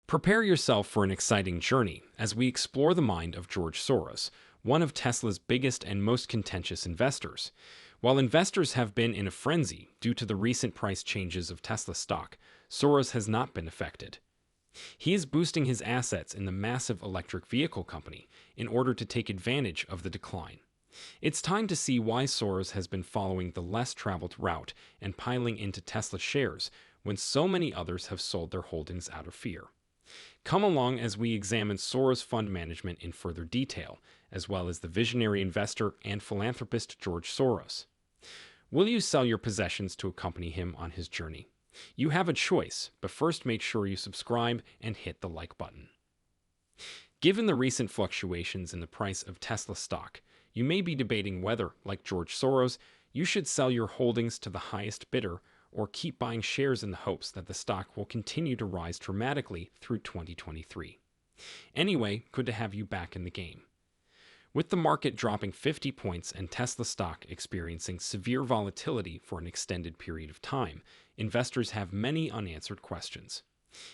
Prepare yourself for an exciting journey as we explore the mind of George Soros, one of Tesla's biggest and most contentious investors. While investors have been in a frenzy due to the recent price changes of Tesla stock, Soros has not been affected. He is boosting his assets in the massive electric vehicle company in order to take advantage of the decline. It's time to see why Soros has been following the less traveled route and piling into Tesla shares when so many others have sold their holdings out of fear. Come along as we examine Soros fund management in further detail, as well as the visionary investor and philanthropist George Soros. Will you sell your possessions to accompany him on his journey? You have a choice, but first make sure you subscribe and hit the like button. Given the recent fluctuations in the price of Tesla stock, you may be debating whether, like George Soros, you should sell your holdings to the highest bidder or keep buying shares in the hopes that the stock will continue to rise dramatically through 2023. Anyway, good to have you back in the game. With the market dropping 50 points and Tesla stock experiencing severe volatility for an extended period of time, investors have many unanswered questions.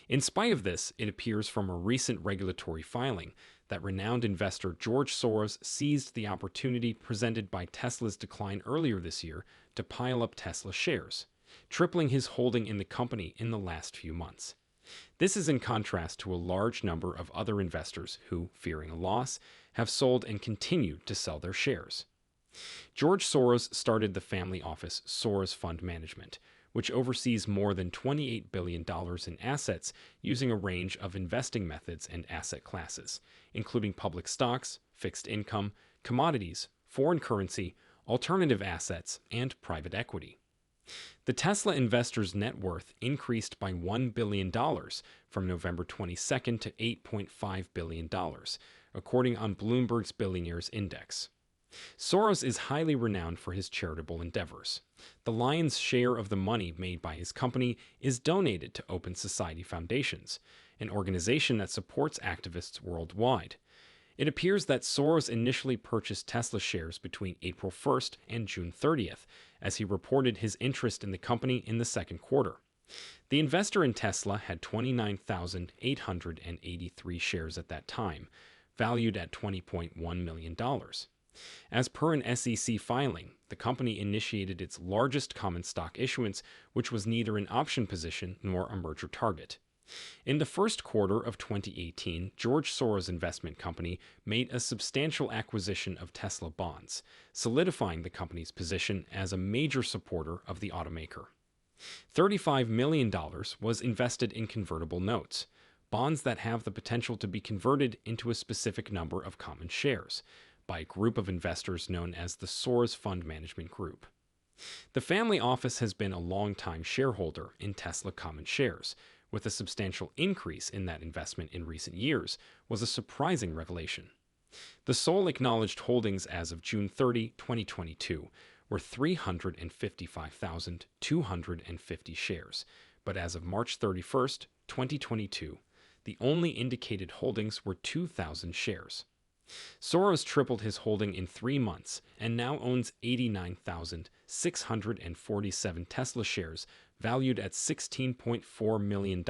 In spite of this, it appears from a recent regulatory filing that renowned investor George Soros seized the opportunity presented by Tesla's decline earlier this year to pile up Tesla shares, tripling his holding in the company in the last few months. This is in contrast to a large number of other investors who, fearing a loss, have sold and continued to sell their shares. George Soros started the family office Soros Fund Management, which oversees more than $28 billion in assets using a range of investing methods and asset classes, including public stocks, fixed income, commodities, foreign currency, alternative assets, and private equity. The Tesla investor's net worth increased by $1 billion from November 22nd to $8.5 billion, according on Bloomberg's Billionaires Index. Soros is highly renowned for his charitable endeavors. The lion's share of the money made by his company is donated to Open Society Foundations, an organization that supports activists worldwide. It appears that Soros initially purchased Tesla shares between April 1st and June 30th, as he reported his interest in the company in the second quarter. The investor in Tesla had 29,883 shares at that time, valued at $20.1 million. As per an SEC filing, the company initiated its largest common stock issuance, which was neither an option position nor a merger target. In the first quarter of 2018, George Soros' investment company made a substantial acquisition of Tesla bonds, solidifying the company's position as a major supporter of the automaker. $35 million was invested in convertible notes, bonds that have the potential to be converted into a specific number of common shares, by a group of investors known as the Soros Fund Management Group. The family office has been a long-time shareholder in Tesla common shares, with a substantial increase in that investment in recent years was a surprising revelation. The sole acknowledged holdings as of June 30, 2022 were 355,250 shares, but as of March 31, 2022, the only indicated holdings were 2,000 shares. Soros tripled his holding in 3 months and now owns 89,647 Tesla shares valued at $16.4 million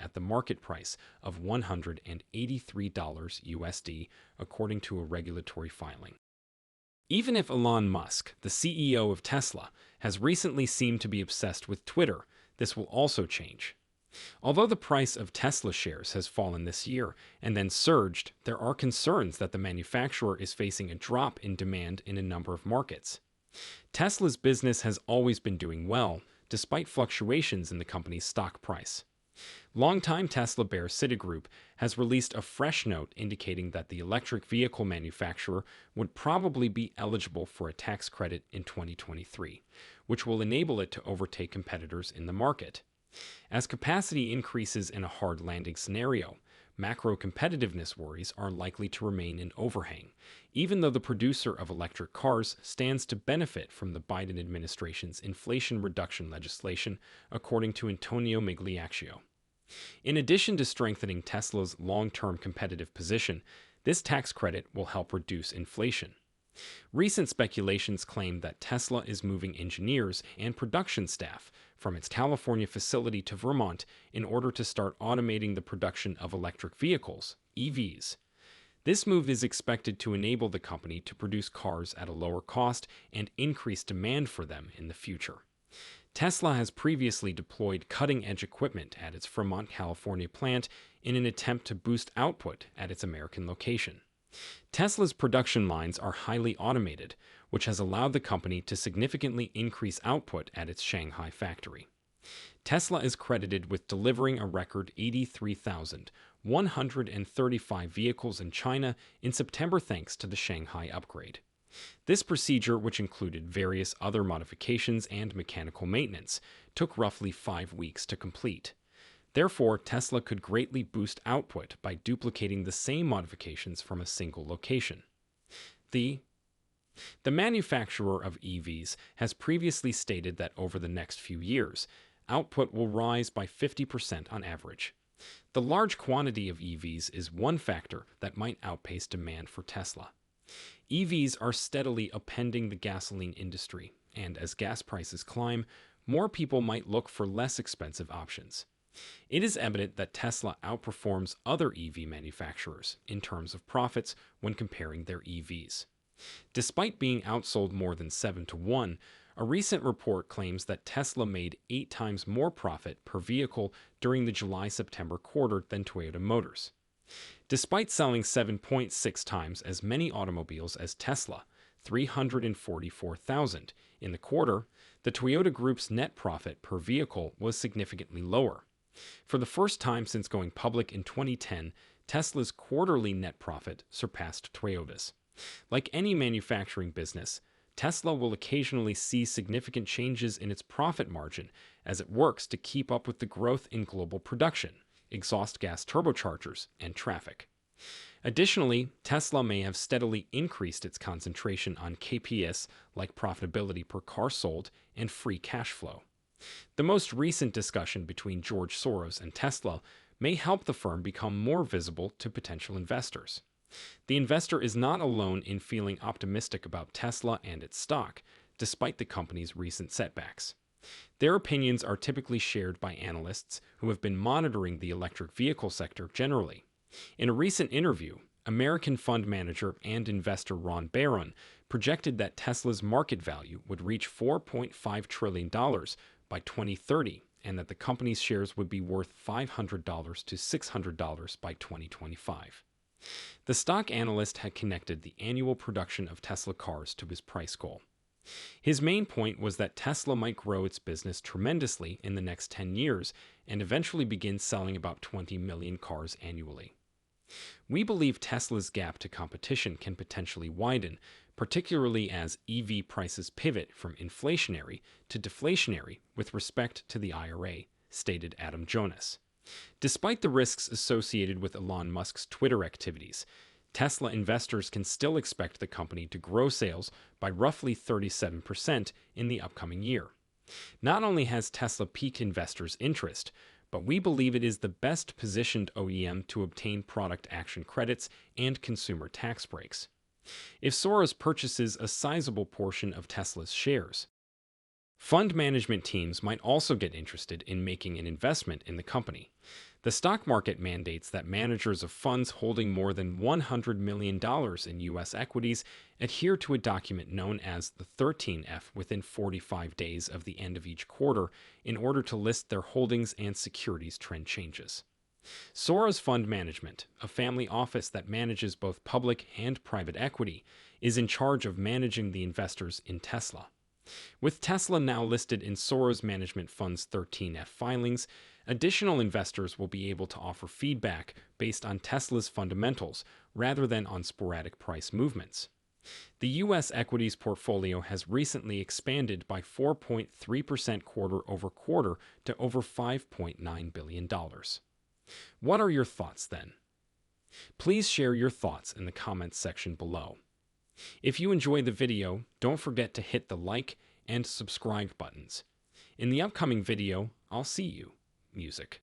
at the market price of $183 USD, according to a regulatory filing. Even if Elon Musk, the CEO of Tesla, has recently seemed to be obsessed with Twitter, this will also change. Although the price of Tesla shares has fallen this year and then surged, there are concerns that the manufacturer is facing a drop in demand in a number of markets. Tesla's business has always been doing well, despite fluctuations in the company's stock price. Longtime Tesla bear Citigroup has released a fresh note indicating that the electric vehicle manufacturer would probably be eligible for a tax credit in 2023, which will enable it to overtake competitors in the market. As capacity increases in a hard landing scenario, macro competitiveness worries are likely to remain an overhang, even though the producer of electric cars stands to benefit from the Biden administration's inflation reduction legislation, according to Antonio Migliaccio. In addition to strengthening Tesla's long-term competitive position, this tax credit will help reduce inflation. Recent speculations claim that Tesla is moving engineers and production staff from its California facility to Vermont in order to start automating the production of electric vehicles, EVs. This move is expected to enable the company to produce cars at a lower cost and increase demand for them in the future. Tesla has previously deployed cutting-edge equipment at its Fremont, California plant in an attempt to boost output at its American location. Tesla's production lines are highly automated, which has allowed the company to significantly increase output at its Shanghai factory. Tesla is credited with delivering a record 83,135 vehicles in China in September thanks to the Shanghai upgrade. This procedure, which included various other modifications and mechanical maintenance, took roughly 5 weeks to complete. Therefore, Tesla could greatly boost output by duplicating the same modifications from a single location. The manufacturer of EVs has previously stated that over the next few years, output will rise by 50% on average. The large quantity of EVs is one factor that might outpace demand for Tesla. EVs are steadily upending the gasoline industry, and as gas prices climb, more people might look for less expensive options. It is evident that Tesla outperforms other EV manufacturers in terms of profits when comparing their EVs. Despite being outsold more than 7 to 1, a recent report claims that Tesla made 8 times more profit per vehicle during the July-September quarter than Toyota Motors. Despite selling 7.6 times as many automobiles as Tesla, 344,000, in the quarter, the Toyota Group's net profit per vehicle was significantly lower. For the first time since going public in 2010, Tesla's quarterly net profit surpassed Toyota's. Like any manufacturing business, Tesla will occasionally see significant changes in its profit margin as it works to keep up with the growth in global production, exhaust gas turbochargers, and traffic. Additionally, Tesla may have steadily increased its concentration on KPIs like profitability per car sold and free cash flow. The most recent discussion between George Soros and Tesla may help the firm become more visible to potential investors. The investor is not alone in feeling optimistic about Tesla and its stock, despite the company's recent setbacks. Their opinions are typically shared by analysts who have been monitoring the electric vehicle sector generally. In a recent interview, American fund manager and investor Ron Barron projected that Tesla's market value would reach $4.5 trillion by 2030 and that the company's shares would be worth $500 to $600 by 2025. The stock analyst had connected the annual production of Tesla cars to his price goal. His main point was that Tesla might grow its business tremendously in the next 10 years and eventually begin selling about 20 million cars annually. We believe Tesla's gap to competition can potentially widen, particularly as EV prices pivot from inflationary to deflationary with respect to the IRA, stated Adam Jonas. Despite the risks associated with Elon Musk's Twitter activities, Tesla investors can still expect the company to grow sales by roughly 37% in the upcoming year. Not only has Tesla piqued investors' interest, but we believe it is the best positioned OEM to obtain product action credits and consumer tax breaks. If Soros purchases a sizable portion of Tesla's shares, fund management teams might also get interested in making an investment in the company. The stock market mandates that managers of funds holding more than $100 million in U.S. equities adhere to a document known as the 13F within 45 days of the end of each quarter in order to list their holdings and securities trend changes. Soros Fund Management, a family office that manages both public and private equity, is in charge of managing the investors in Tesla. With Tesla now listed in Soros Management Fund's 13F filings, additional investors will be able to offer feedback based on Tesla's fundamentals rather than on sporadic price movements. The U.S. equities portfolio has recently expanded by 4.3% quarter over quarter to over $5.9 billion. What are your thoughts then? Please share your thoughts in the comments section below. If you enjoyed the video, don't forget to hit the like and subscribe buttons. In the upcoming video, I'll see you. Music.